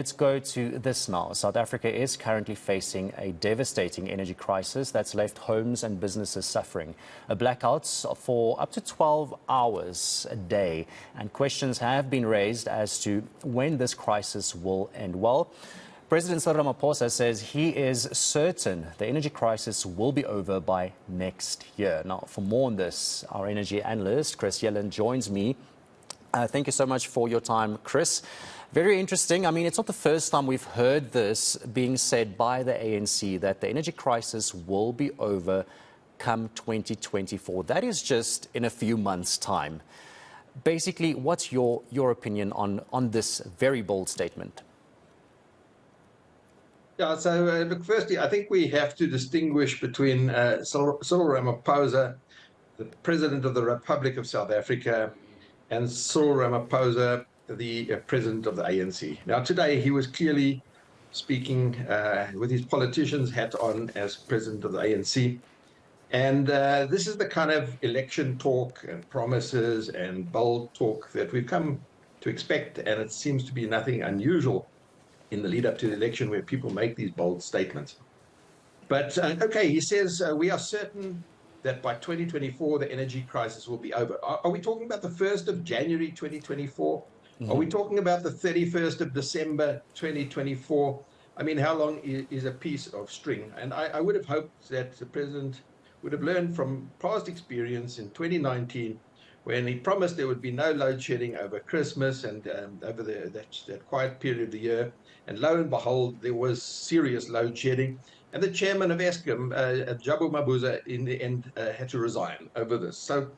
Let's go to this now. South Africa is currently facing a devastating energy crisis that's left homes and businesses suffering. Blackouts for up to 12 hours a day. And questions have been raised as to when this crisis will end. Well, President Cyril Ramaphosa says he is certain the energy crisis will be over by next year. Now, for more on this, our energy analyst, Chris Yelland, joins me. Thank you so much for your time, Chris. Very interesting. I mean, it's not the first time we've heard this being said by the ANC, that the energy crisis will be over come 2024. That is just in a few months' time. Basically, what's your opinion on this very bold statement? Yeah, so look, firstly, I think we have to distinguish between Cyril Ramaphosa, the President of the Republic of South Africa, and Cyril Ramaphosa, the president of the ANC. Now, today he was clearly speaking with his politician's hat on as president of the ANC. And this is the kind of election talk and promises and bold talk that we've come to expect. And it seems to be nothing unusual in the lead up to the election where people make these bold statements. But okay, he says we are certain that by 2024, the energy crisis will be over. Are we talking about the 1st of January 2024? Are we talking about the 31st of December 2024? I mean, how long is a piece of string? And I would have hoped that the president would have learned from past experience in 2019, when he promised there would be no load shedding over Christmas and over that quiet period of the year. And lo and behold, there was serious load shedding. And the chairman of Eskom, Jabu Mabuza, in the end had to resign over this. So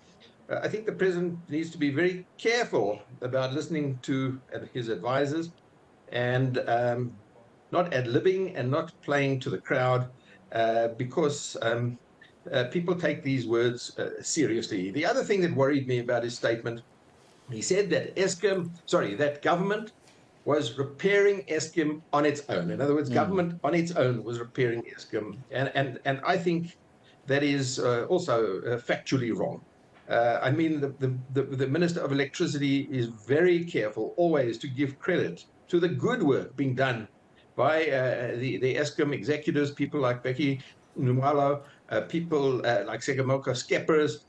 I think the president needs to be very careful about listening to his advisors and not ad-libbing and not playing to the crowd because people take these words seriously. The other thing that worried me about his statement, he said that that government was repairing Eskom on its own. In other words, government on its own was repairing Eskom. And I think that is also factually wrong. I mean, the Minister of Electricity is very careful always to give credit to the good work being done by the Eskom executives, people like Becky Numalo, people like Segamoka Skeppers,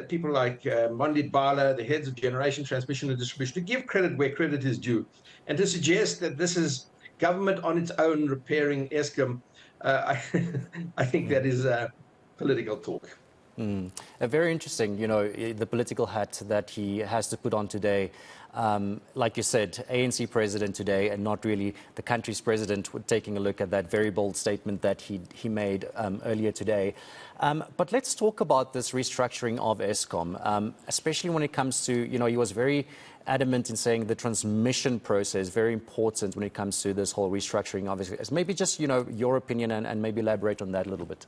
people like Mondi Bala, the heads of generation, transmission and distribution, to give credit where credit is due. And to suggest that this is government on its own repairing Eskom, I think that is political talk. Very interesting, you know, the political hat that he has to put on today. Like you said, ANC president today and not really the country's president, taking a look at that very bold statement that he made earlier today. But let's talk about this restructuring of Eskom, especially when it comes to, you know, he was very adamant in saying the transmission process is very important when it comes to this whole restructuring of it. Maybe just, you know, your opinion and maybe elaborate on that a little bit.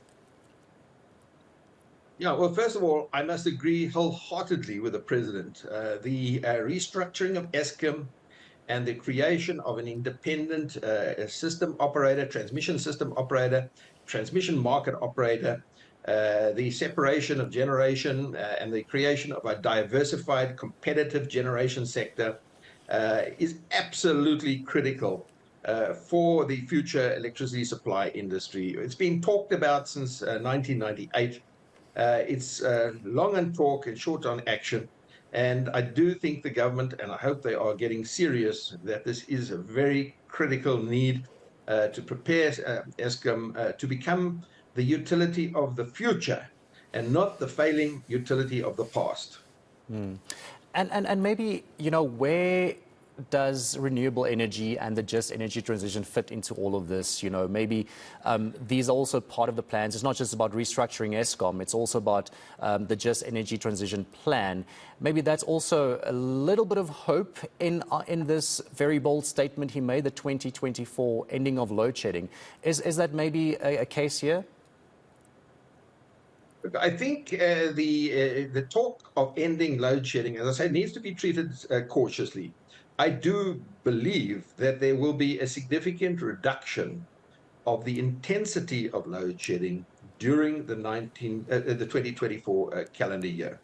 Yeah, well, first of all, I must agree wholeheartedly with the president. The restructuring of Eskom and the creation of an independent system operator, transmission system operator, transmission market operator, the separation of generation and the creation of a diversified, competitive generation sector is absolutely critical for the future electricity supply industry. It's been talked about since 1998. It's long on talk and short on action. And I do think the government, and I hope they are getting serious, that this is a very critical need to prepare Eskom to become the utility of the future and not the failing utility of the past. And maybe, you know, where does renewable energy and the just energy transition fit into all of this? You know, maybe these are also part of the plans. It's not just about restructuring Eskom, it's also about the just energy transition plan. Maybe that's also a little bit of hope in this very bold statement he made, the 2024 ending of load shedding. Is that maybe a case here? I think the talk of ending load shedding, as I say, needs to be treated cautiously. I do believe that there will be a significant reduction of the intensity of load shedding during the 2024 calendar year.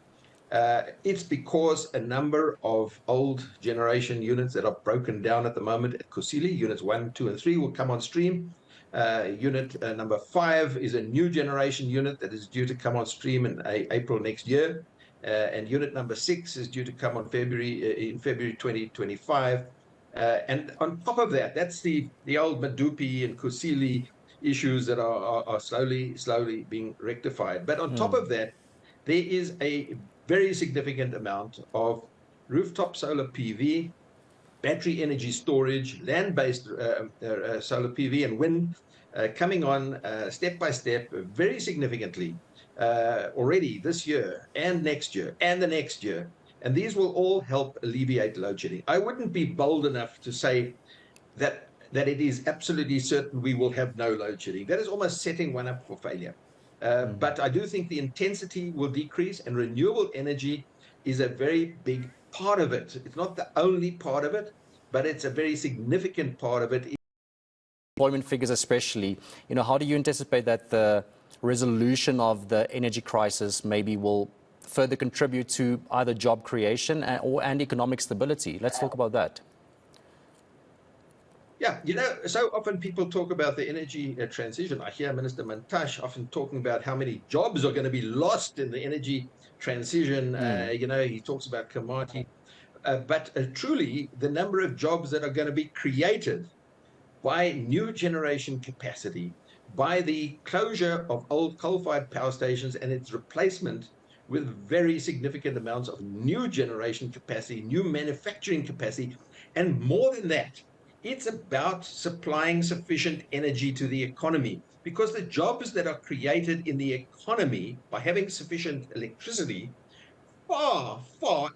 It's because a number of old generation units that are broken down at the moment at Kusile, units 1, 2, and 3 will come on stream. Unit number 5 is a new generation unit that is due to come on stream in April next year. And unit number 6 is due to come on in February 2025. And on top of that, that's the old Medupi and Kusile issues that are slowly being rectified. But on top of that, there is a very significant amount of rooftop solar PV, battery energy storage, land-based solar PV and wind coming on step by step very significantly already this year and next year and the next year. And these will all help alleviate load shedding. I wouldn't be bold enough to say that it is absolutely certain we will have no load shedding. That is almost setting one up for failure. But I do think the intensity will decrease, and renewable energy is a very big part of it. It's not the only part of it, but it's a very significant part of it. Employment figures especially, how do you anticipate that the resolution of the energy crisis maybe will further contribute to either job creation and economic stability? Let's talk about that. Yeah, so often people talk about the energy transition. I hear Minister Mantashe often talking about how many jobs are going to be lost in the energy transition. He talks about commodity. But truly, the number of jobs that are going to be created by new generation capacity, by the closure of old coal-fired power stations and its replacement with very significant amounts of new generation capacity, new manufacturing capacity, and more than that, it's about supplying sufficient energy to the economy, because the jobs that are created in the economy by having sufficient electricity far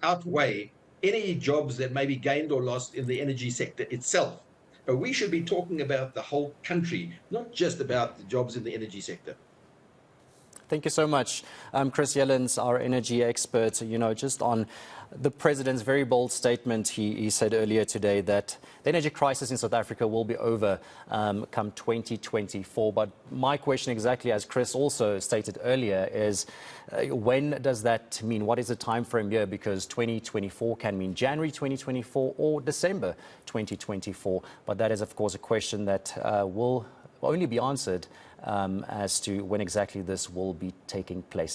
outweigh any jobs that may be gained or lost in the energy sector itself. We should be talking about the whole country, not just about the jobs in the energy sector. Thank you so much. Chris Yelland, our energy expert, just on the president's very bold statement. He said earlier today that the energy crisis in South Africa will be over come 2024. But my question exactly, as Chris also stated earlier, is when does that mean? What is the time frame here? Because 2024 can mean January 2024 or December 2024. But that is, of course, a question that will only be answered as to when exactly this will be taking place.